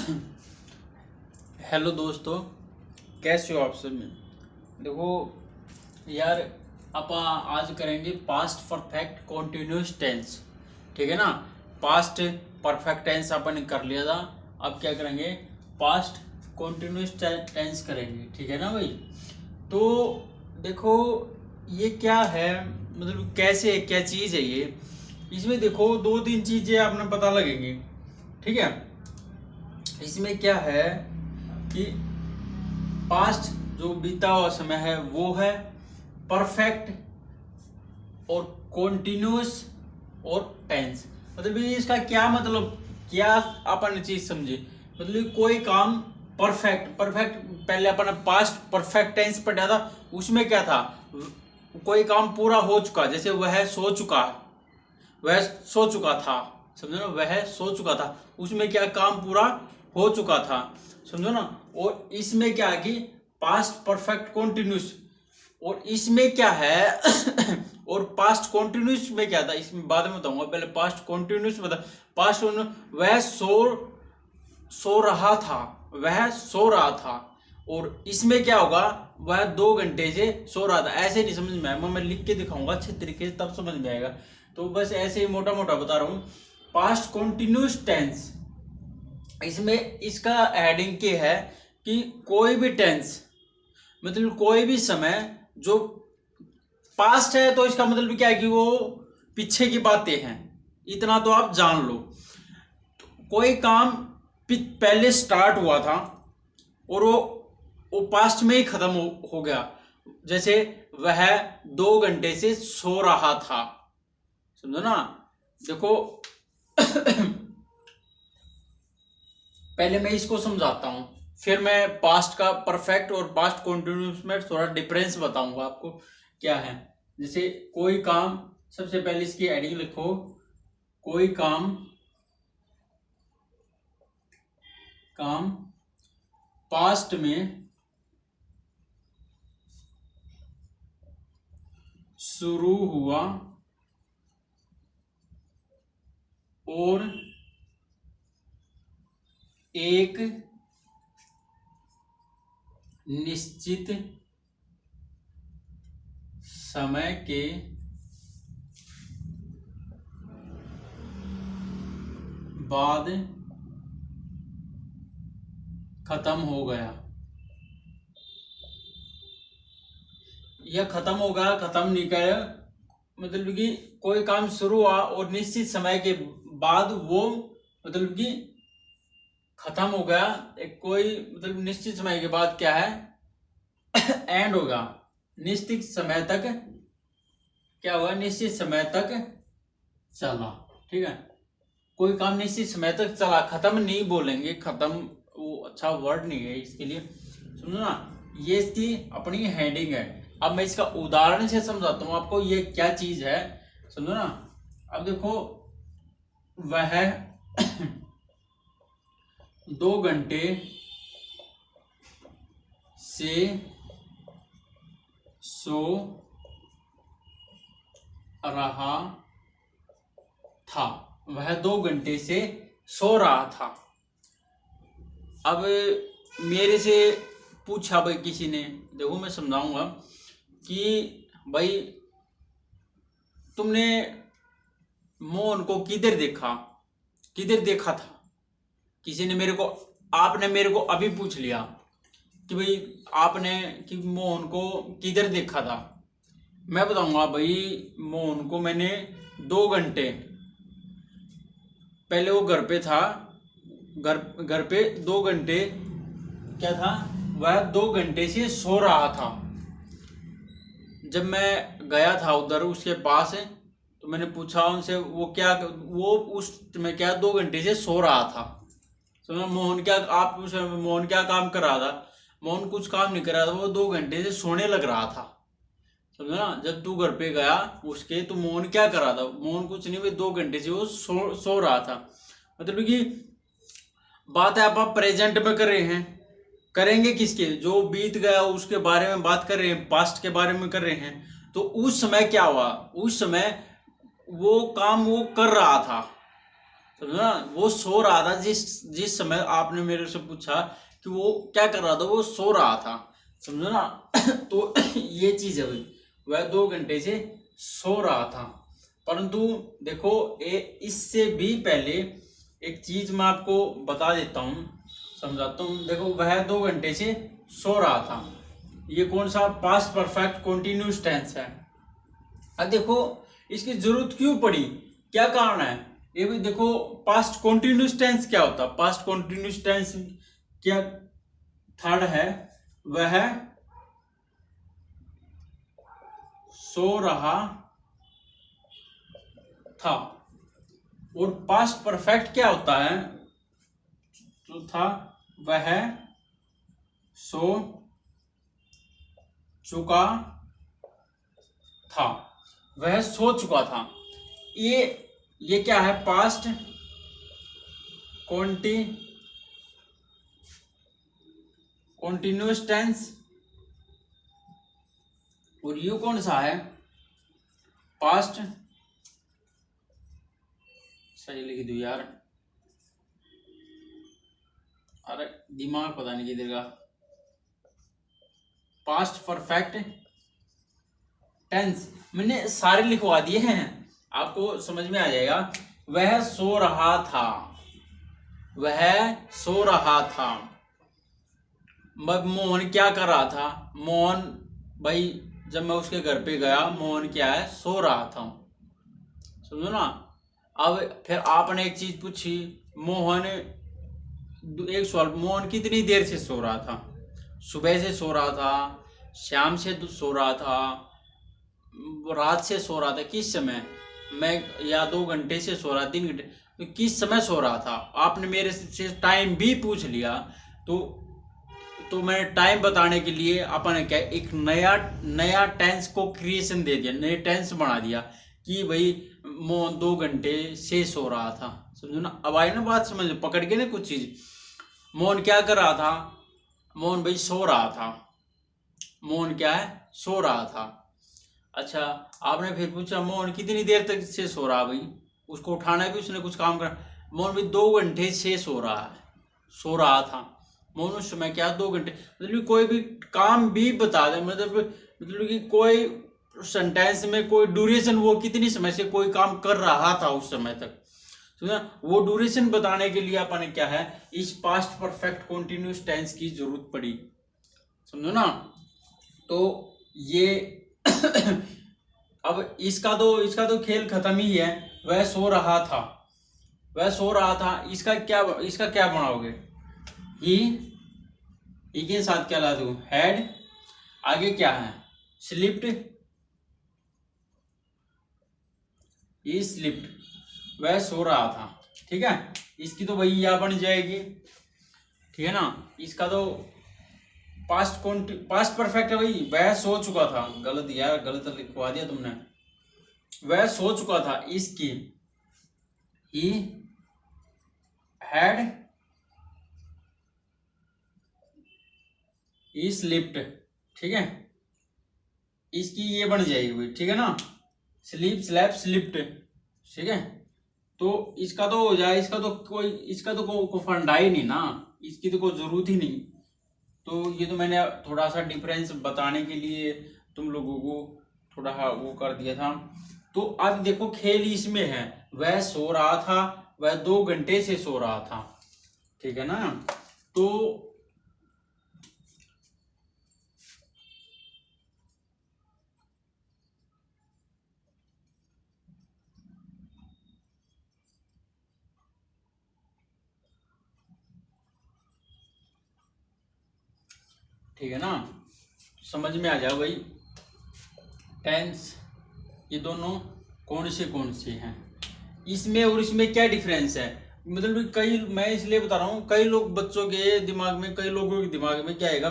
Hello दोस्तों, कैसे हो आप सब में। देखो यार, आज करेंगे पास्ट परफेक्ट कॉन्टिन्यूस टेंस। ठीक है ना। पास्ट परफेक्ट टेंस अपन कर लिया था। अब क्या करेंगे, पास्ट कॉन्टिन्यूस टेंस करेंगे। ठीक है ना भाई। तो देखो ये क्या है, मतलब कैसे क्या चीज़ है ये। इसमें देखो दो तीन चीज़ें आपने पता लगेंगी। ठीक है। इसमें क्या है कि पास्ट जो बीता हुआ समय है वो है, परफेक्ट और कॉन्टिन्यूस और टेंस। मतलब ये इसका क्या मतलब, क्या अपन चीज समझे। मतलब कोई काम परफेक्ट परफेक्ट पहले अपन पास्ट परफेक्ट टेंस पढ़ा था। उसमें क्या था, कोई काम पूरा हो चुका, जैसे वह सो चुका, वह सो चुका था। समझो ना, वह सो चुका था, उसमें क्या काम पूरा हो चुका था। समझो ना। और इसमें क्या है कि पास्ट परफेक्ट कॉन्टिन्यूस, और इसमें क्या है और पास्ट कॉन्टिन्यूस में क्या था, इसमें बाद में बताऊंगा। पहले पास्ट कॉन्टिन्यूस बता। पास्ट वह सो रहा था, वह सो रहा था। और इसमें क्या होगा, वह 2 घंटे से सो रहा था। ऐसे नहीं समझ में आएगा, मैं लिख के दिखाऊंगा अच्छे तरीके से, तब समझ में आएगा। तो बस ऐसे ही मोटा मोटा बता रहा हूं। पास्ट कॉन्टिन्यूस टेंस, इसमें इसका हेडिंग क्या है कि कोई भी टेंस, मतलब कोई भी समय जो पास्ट है, तो इसका मतलब क्या है कि वो पीछे की बातें हैं। इतना तो आप जान लो। तो कोई काम पहले स्टार्ट हुआ था और वो पास्ट में ही खत्म हो गया। जैसे वह 2 घंटे से सो रहा था। समझो ना। देखो पहले मैं इसको समझाता हूं, फिर मैं पास्ट का परफेक्ट और पास्ट कॉन्टिन्यूस में थोड़ा डिफरेंस बताऊंगा आपको क्या है। जैसे कोई काम, सबसे पहले इसकी हेडिंग लिखो, कोई काम पास्ट में शुरू हुआ और एक निश्चित समय के बाद खत्म हो गया, या खत्म हो गया, खत्म नहीं कर, मतलब कि कोई काम शुरू हुआ और निश्चित समय के बाद वो मतलब कि खत्म हो गया। एक कोई मतलब निश्चित समय के बाद क्या है एंड होगा। निश्चित समय तक क्या हुआ, निश्चित समय तक चला। ठीक है। कोई काम निश्चित समय तक चला, खत्म नहीं बोलेंगे, खत्म वो अच्छा वर्ड नहीं है इसके लिए। समझो ना। ये इसकी अपनी हेडिंग है। अब मैं इसका उदाहरण से समझाता हूं आपको ये क्या चीज है। समझो ना। अब देखो, वह 2 घंटे से सो रहा था, वह 2 घंटे से सो रहा था। अब मेरे से पूछा भाई किसी ने, देखो मैं समझाऊंगा कि भाई तुमने मोहन को किधर देखा था। किसी ने मेरे को, आपने मेरे को अभी पूछ लिया कि भाई आपने कि मोहन को किधर देखा था। मैं बताऊंगा भाई, मोहन को मैंने 2 घंटे पहले, वो घर पे था, घर पे 2 घंटे क्या था, वह 2 घंटे से सो रहा था। जब मैं गया था उधर उसके पास, तो मैंने पूछा उनसे वो उस में क्या 2 घंटे से सो रहा था। समझो मोहन क्या, आप पूछ रहे हो मोहन क्या काम कर रहा था। मोहन कुछ काम नहीं कर रहा था, वो 2 घंटे से सोने लग रहा था। समझो ना। जब तू घर पे गया उसके, तो मोहन क्या कर रहा था, मोहन कुछ नहीं, भाई 2 घंटे से वो सो रहा था। मतलब कि बात है आप प्रेजेंट में कर रहे हैं, करेंगे किसके, जो बीत गया उसके बारे में बात कर रहे हैं, पास्ट के बारे में कर रहे हैं। तो उस समय क्या हुआ, उस समय वो काम वो कर रहा था। समझो ना, वो सो रहा था जिस समय आपने मेरे से पूछा कि वो क्या कर रहा था, वो सो रहा था, समझो ना। तो ये चीज है भाई, वह 2 घंटे से सो रहा था। परंतु देखो इससे भी पहले एक चीज मैं आपको बता देता हूँ, समझाता हूँ। देखो वह 2 घंटे से सो रहा था, ये कौन सा पास्ट परफेक्ट कंटिन्यूअस टेंस है। अब देखो इसकी जरूरत क्यों पड़ी, क्या कारण है, ये भी देखो। पास्ट कंटिन्यूअस टेंस क्या होता है, पास्ट कंटिन्यूअस टेंस क्या थर्ड है, वह सो रहा था। और पास्ट परफेक्ट क्या होता है, जो था वह सो चुका था, वह सो चुका था। ये क्या है, पास्ट कॉन्टिन्यूअस टेंस। और यू कौन सा है, पास्ट, सही लिख दो यार, अरे दिमाग पता नहीं किधर का। पास्ट परफेक्ट टेंस मैंने सारे लिखवा दिए हैं, आपको समझ में आ जाएगा। वह सो रहा था, वह सो रहा था। मोहन क्या कर रहा था, मोहन भाई जब मैं उसके घर पे गया, मोहन क्या है, सो रहा था, समझो ना। अब फिर आपने एक चीज पूछी, मोहन, एक सवाल, मोहन कितनी देर से सो रहा था, सुबह से सो रहा था, शाम से सो रहा था, रात से सो रहा था, किस समय, मैं या 2 घंटे से सो रहा, 3 घंटे, तो किस समय सो रहा था। आपने मेरे से टाइम भी पूछ लिया, तो मैंने टाइम बताने के लिए अपन क्या एक नया टेंस को क्रिएशन दे दिया, नए टेंस बना दिया कि भाई मोहन 2 घंटे से सो रहा था, समझो ना। अब आई ना बात समझ, पकड़ के ना कुछ चीज। मोहन क्या कर रहा था, मोहन भाई सो रहा था, मोहन क्या है, सो रहा था। अच्छा, आपने फिर पूछा मोहन कितनी देर तक से सो रहा, भाई उसको उठाना भी उसने कुछ काम करा, मोहन भाई 2 घंटे से सो रहा है, सो रहा था। मोहन उस समय क्या 2 घंटे, मतलब कोई भी काम भी बता दे, मतलब कि कोई सेंटेंस में कोई ड्यूरेशन, वो कितनी समय से कोई काम कर रहा था उस समय तक, समझा। वो ड्यूरेशन बताने के लिए अपन क्या है, इस पास्ट परफेक्ट कंटिन्यूअस टेंस की जरूरत पड़ी, समझो ना। तो ये अब इसका तो खेल खत्म ही है। वह सो रहा था, वह सो रहा था, इसका क्या बनाओगे, ही के साथ क्या ला दूं, हैड, आगे क्या है, स्लिप्ड, ही स्लिप्ड, वह सो रहा था, ठीक है। इसकी तो वही या बन जाएगी, ठीक है ना। इसका तो पास्ट परफेक्ट है भाई, वह सो चुका था, गलत यार, गलत लिखवा दिया तुमने, वह सो चुका था, इसकी ही हैड स्लिप्ड, ठीक है। इसकी ये बन जाएगी भाई, ठीक है ना, स्लीप स्लैप स्लिप्ड, ठीक है। तो इसका तो हो जाए, इसका तो कोई फंडा ही नहीं ना, इसकी तो कोई जरूरत ही नहीं। तो ये तो मैंने थोड़ा सा डिफरेंस बताने के लिए तुम लोगों को थोड़ा वो कर दिया था। तो अब देखो खेल इसमें है, वह सो रहा था, वह 2 घंटे से सो रहा था, ठीक है ना। तो ठीक है ना, समझ में आ जाओ भाई। टेंस ये दोनों कौन से हैं, इसमें और इसमें क्या डिफरेंस है, मतलब कई, मैं इसलिए बता रहा हूँ, कई लोग बच्चों के दिमाग में, कई लोगों के दिमाग में क्या आएगा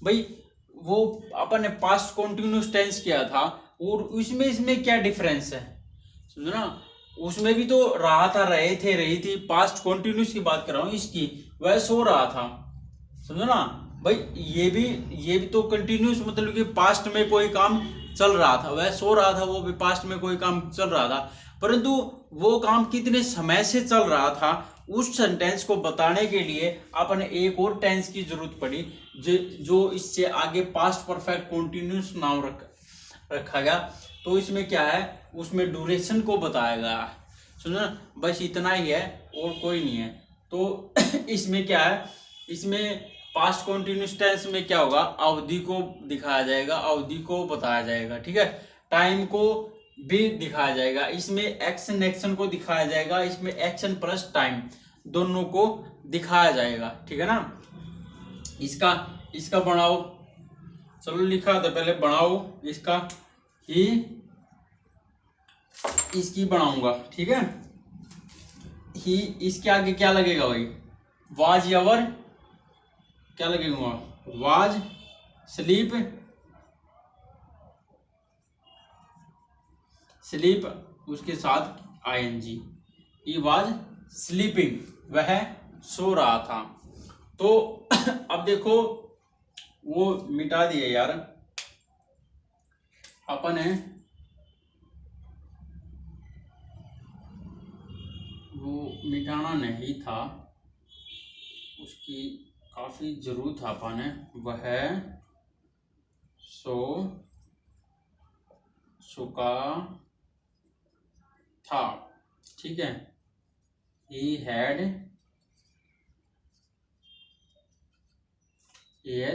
भाई, वो अपन ने पास्ट कॉन्टिन्यूस टेंस किया था और इसमें क्या डिफरेंस है, समझो ना। उसमें भी तो रहा था, रहे थे, रही थी, पास्ट कॉन्टिन्यूस की बात कर रहा हूँ, इसकी वह सो रहा था, समझो ना भाई। ये भी तो कंटिन्यूस, मतलब कि पास्ट में कोई काम चल रहा था, वह सो रहा था, वो भी पास्ट में कोई काम चल रहा था। परंतु वो काम कितने समय से चल रहा था, उस सेंटेंस को बताने के लिए अपन एक और टेंस की जरूरत पड़ी, जो इससे आगे पास्ट परफेक्ट कॉन्टिन्यूस नाउन रखा गया। तो इसमें क्या है, उसमें ड्यूरेशन को बताया गया। सुनो, बस इतना ही है और कोई नहीं है। तो इसमें क्या है, इसमें पास्ट कॉन्टिन्यूस टेंस में क्या होगा, अवधि को दिखाया जाएगा, अवधि को बताया जाएगा, ठीक है, टाइम को भी दिखाया जाएगा, इसमें एक्शन एक्शन को दिखाया जाएगा, इसमें एक्शन प्लस टाइम दोनों को दिखाया जाएगा, ठीक है ना। इसका बनाओ, चलो लिखा था पहले, बनाओ इसका ही, इसकी बनाऊंगा, ठीक है। ही इसके आगे क्या लगेगा भाई, वाज यावर क्या लगेगा, वाज स्लीप, स्लीप उसके साथ आईएनजी, ही वाज स्लीपिंग, वह सो रहा था। तो अब देखो वो मिटा दिए यार अपन है, वो मिटाना नहीं था, उसकी काफी जरूरत था अपन है, वह सो चुका था, ठीक है। he had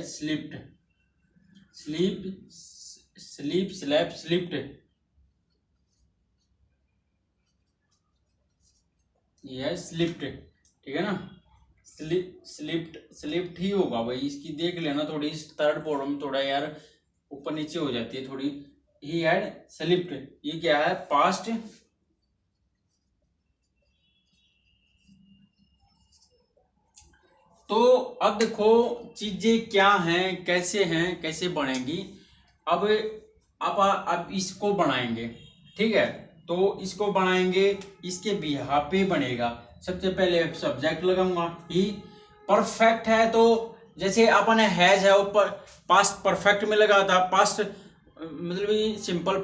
slept, sleep slept, slept, slipped, ठीक है ना। स्लिप्ट ही होगा भाई, इसकी देख लेना थोड़ी, इस थर्ड फॉर्म में थोड़ा यार ऊपर नीचे हो जाती है थोड़ी। ही हैड स्लिप्ट, ये क्या है, पास्ट, तो अब देखो चीजें क्या हैं, कैसे बनेंगी। अब इसको बनाएंगे, ठीक है। तो इसको बनाएंगे, इसके बिहाफ पे बनेगा। सबसे पहले सब्जेक्ट लगाऊंगा, ही परफेक्ट है, तो जैसे अपन हैज है ऊपर पास्ट परफेक्ट में लगा था, पास्ट मतलब सिंपल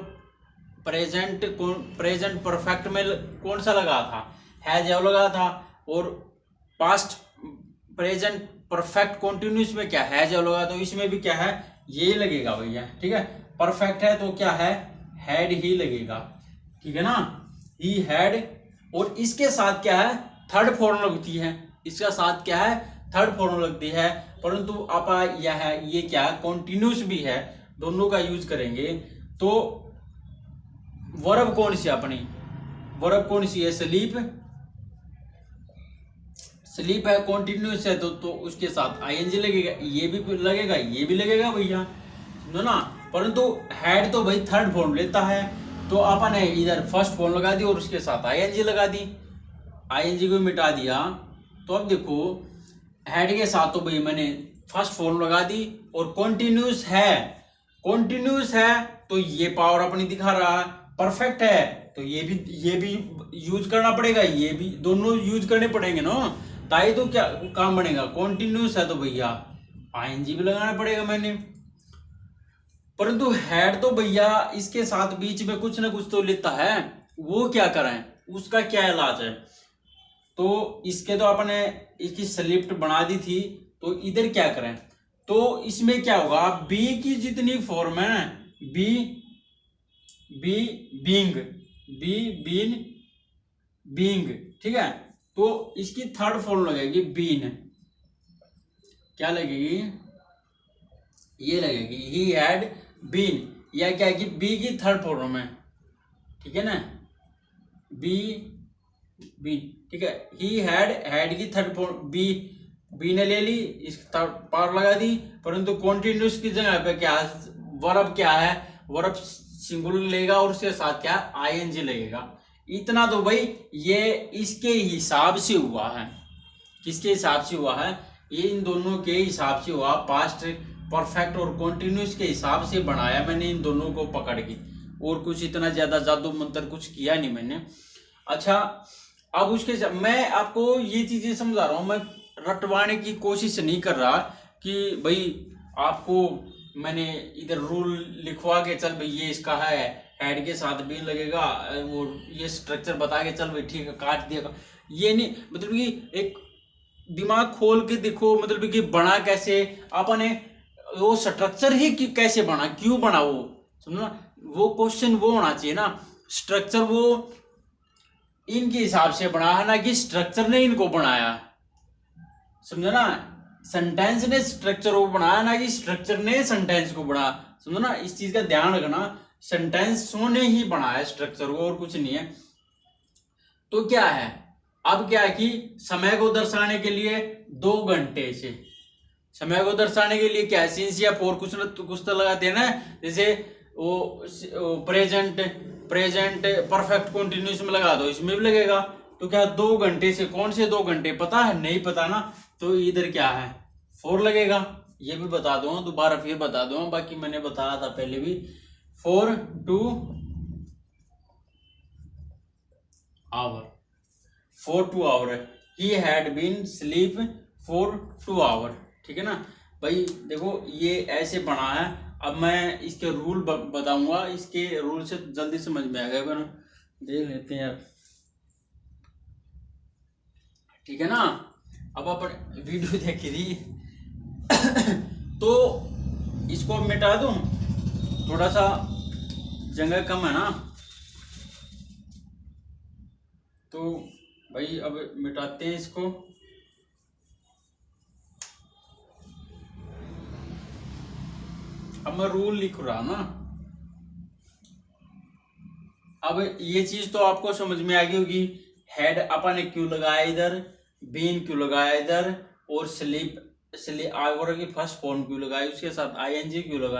प्रेजेंट परफेक्ट में कौन सा लगा था, हैज है लगा था, और पास्ट प्रेजेंट परफेक्ट कॉन्टिन्यूस में क्या हैज है लगा, तो इसमें भी क्या है, ये लगेगा भैया, ठीक है। परफेक्ट है तो क्या है, हैड ही लगेगा, ठीक है ना, ही हैड। और इसके साथ क्या है, थर्ड फॉर्म लगती है, इसका साथ क्या है, थर्ड फॉर्म लगती है, परंतु आप यह है, ये क्या है, कॉन्टिन्यूस भी है, दोनों का यूज करेंगे। तो वर्ब कौन सी अपनी, वर्ब कौन सी है, स्लीप, स्लीप है, कॉन्टिन्यूस है, तो उसके साथ आईएनजी लगेगा, ये भी लगेगा भैया, समझो ना। परंतु हैड तो भाई थर्ड फॉर्म लेता है, तो अपन ने इधर फर्स्ट फॉर्म लगा दी और उसके साथ आईएनजी लगा दी, आईएनजी को मिटा दिया। तो अब देखो हैड के साथ तो भाई मैंने फर्स्ट फॉर्म लगा दी, और कॉन्टिन्यूस है तो ये पावर अपनी दिखा रहा है, परफेक्ट है तो ये भी यूज करना पड़ेगा, ये भी दोनों यूज करने पड़ेंगे ना, ताई तो क्या काम बनेगा। कॉन्टिन्यूस है तो भैया आईएनजी भी लगाना पड़ेगा मैंने, परंतु हैड तो भैया इसके साथ बीच में कुछ ना कुछ तो लेता है, वो क्या करें, उसका क्या इलाज है। तो इसके तो आपने इसकी स्लिप्ट बना दी थी, तो इधर क्या करें, तो इसमें क्या होगा, बी की जितनी फॉर्म है, be being, be been being, ठीक है। तो इसकी थर्ड फॉर्म लगेगी बीन, क्या लगेगी, ये लगेगी ही हैड बीन, या क्या है कि बी की थर्ड फॉर्म है, ठीक है ना, बी बी, ठीक है। ही हैड की थर्ड फॉर्म बी ने ले ली, इस पावर लगा दी, परंतु कॉन्टिन्यूस की जगह पे क्या वर्ब क्या है, वर्ब सिंगुलर लेगा और उसके साथ क्या आईएनजी लगेगा। इतना तो भाई ये इसके हिसाब से हुआ है, किसके हिसाब से हुआ है, ये इन दोनों के हिसाब से हुआ, पास्ट परफेक्ट और कॉन्टिन्यूस के हिसाब से बनाया मैंने इन दोनों को पकड़ के, और कुछ इतना ज्यादा जादू मंत्र कुछ किया नहीं मैंने। अच्छा अब उसके मैं आपको ये चीजें समझा रहा हूँ, मैं रटवाने की कोशिश नहीं कर रहा कि भाई आपको मैंने इधर रूल लिखवा के चल भाई ये इसका हेड के साथ बीन लगेगा, वो ये स्ट्रक्चर बता के चल भाई ठीक है काट दिया, ये नहीं, मतलब कि एक दिमाग खोल के देखो, मतलब कि बना कैसे आपने, वो स्ट्रक्चर ही कैसे बना, क्यों बना, वो समझो ना, वो क्वेश्चन वो होना चाहिए ना। स्ट्रक्चर वो इनके हिसाब से बना है ना कि स्ट्रक्चर ने इनको बनाया, समझो ना। सेंटेंस ने स्ट्रक्चर को बनाया ना कि स्ट्रक्चर ने सेंटेंस को बनाया, समझो ना, इस चीज का ध्यान रखना। सेंटेंसों ने ही बनाया स्ट्रक्चर को और कुछ नहीं है। तो क्या है, अब क्या है कि समय को दर्शाने के लिए 2 घंटे से, समय को दर्शाने के लिए क्या है, सिंस या फॉर कुछ ना कुछ तो लगाते हैं ना, जैसे वो प्रेजेंट परफेक्ट कंटिन्यूस में लगा दो, इसमें भी लगेगा। तो क्या 2 घंटे से, कौन से 2 घंटे पता है, नहीं पता ना, तो इधर क्या है 4 लगेगा। ये भी बता दूंगा, दोबारा फिर बता दूंगा, बाकी मैंने बताया था पहले भी। 4 to hour he had been sleep for 2 hour, ठीक है ना भाई। देखो ये ऐसे बना है, अब मैं इसके रूल बताऊंगा, इसके रूल से जल्दी समझ में आ गया, पर देख लेते हैं यार, ठीक है ना। अब अपन वीडियो देखी थी तो इसको मिटा दूं, थोड़ा सा जगह कम है ना, तो भाई अब मिटाते हैं इसको। अब मैं रूल लिख रहा ना, अब ये चीज तो आपको समझ में आ गई होगी, हेड अपन ने क्यों लगाया इधर, बीन क्यों लगाया इधर, और स्लीप आवर की फर्स्ट फॉर्म क्यों लगाई, उसके साथ आईएनजी क्यों लगाया।